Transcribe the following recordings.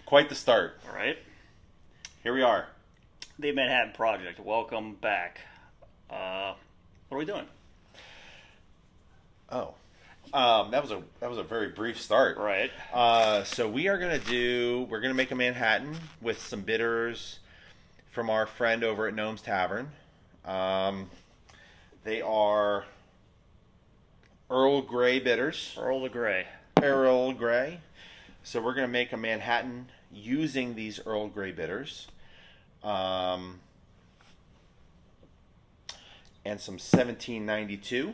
Quite the start. All right. Here we are. The Manhattan Project. Welcome back. What are we doing? Oh, that was a very brief start. Right. So we're gonna make a Manhattan with some bitters from our friend over at Gnome's Tavern. They are Earl Grey bitters. Earl Grey. Earl Grey. So we're gonna make a Manhattan using these Earl Grey bitters. And some 1792.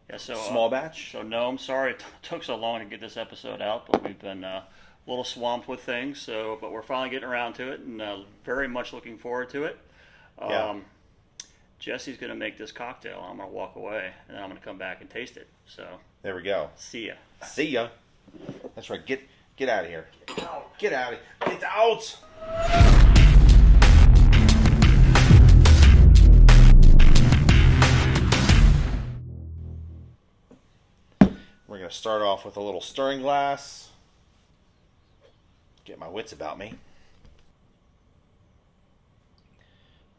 Yeah, so small batch. So Gnome, sorry it took so long to get this episode out, but we've been a little swamped with things. But we're finally getting around to it, and very much looking forward to it. Jesse's gonna make this cocktail. I'm gonna walk away, and then I'm gonna come back and taste it. So there we go. See ya. See ya. That's right. Get out of here. Get out of here. Get out. We're going to start off with a little stirring glass. Get my wits about me.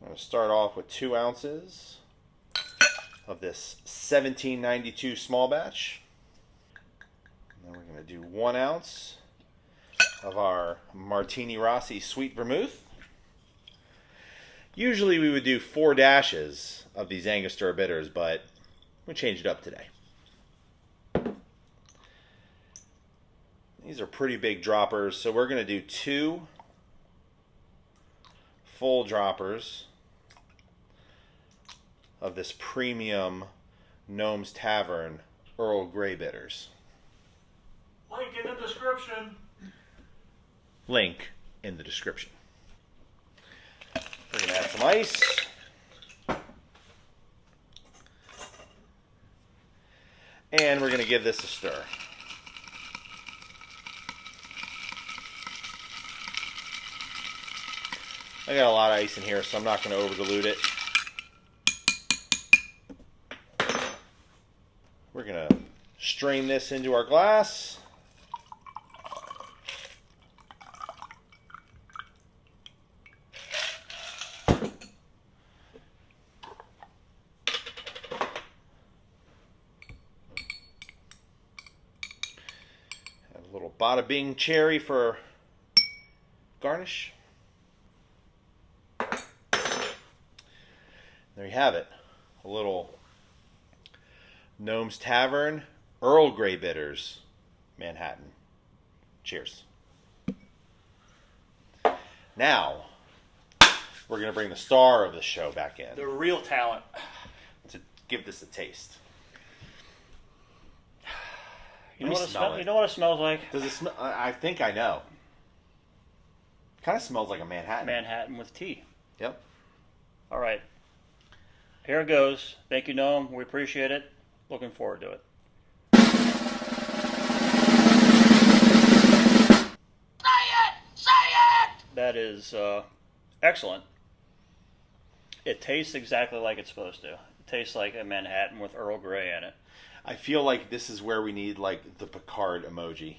I'm going to start off with 2 ounces of this 1792 small batch. And then we're going to do 1 ounce of our Martini Rossi sweet vermouth. Usually we would do 4 dashes of these Angostura bitters, but we changed it up today. These are pretty big droppers, so we're going to do 2 full droppers of this premium Gnome's Tavern Earl Grey bitters. Link in the description. Link in the description. We're going to add some ice. And we're going to give this a stir. I got a lot of ice in here, so I'm not going to over dilute it. We're going to strain this into our glass. Add a little bada bing cherry for garnish. There you have it. A little Gnome's Tavern Earl Grey bitters Manhattan. Cheers. Now, we're going to bring the star of the show back in The real talent. to give this a taste. You know what it smells like? Does it smell? I think I know. Kind of smells like a Manhattan. Manhattan with tea. Yep. All right. Here it goes. Thank you, Gnome. We appreciate it. Looking forward to it. Say it! That is excellent. It tastes exactly like it's supposed to. It tastes like a Manhattan with Earl Grey in it. I feel like this is where we need like the Picard emoji.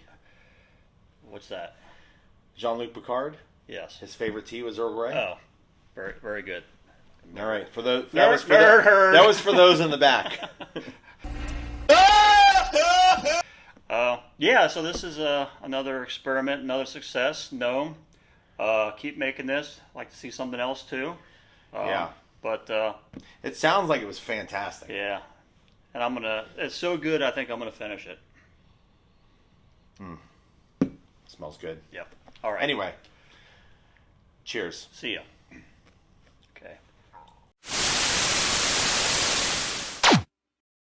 What's that? Jean-Luc Picard? Yes. His favorite tea was Earl Grey? Oh, very, very good. All right. For those, that was for those in the back. Yeah, so this is another experiment, another success. Gnome, keep making this. I'd like to see something else too. Yeah. But it sounds like it was fantastic. yeah, and it's so good, I think I'm gonna finish it. Smells good. Yep. All right. Anyway, cheers. See ya.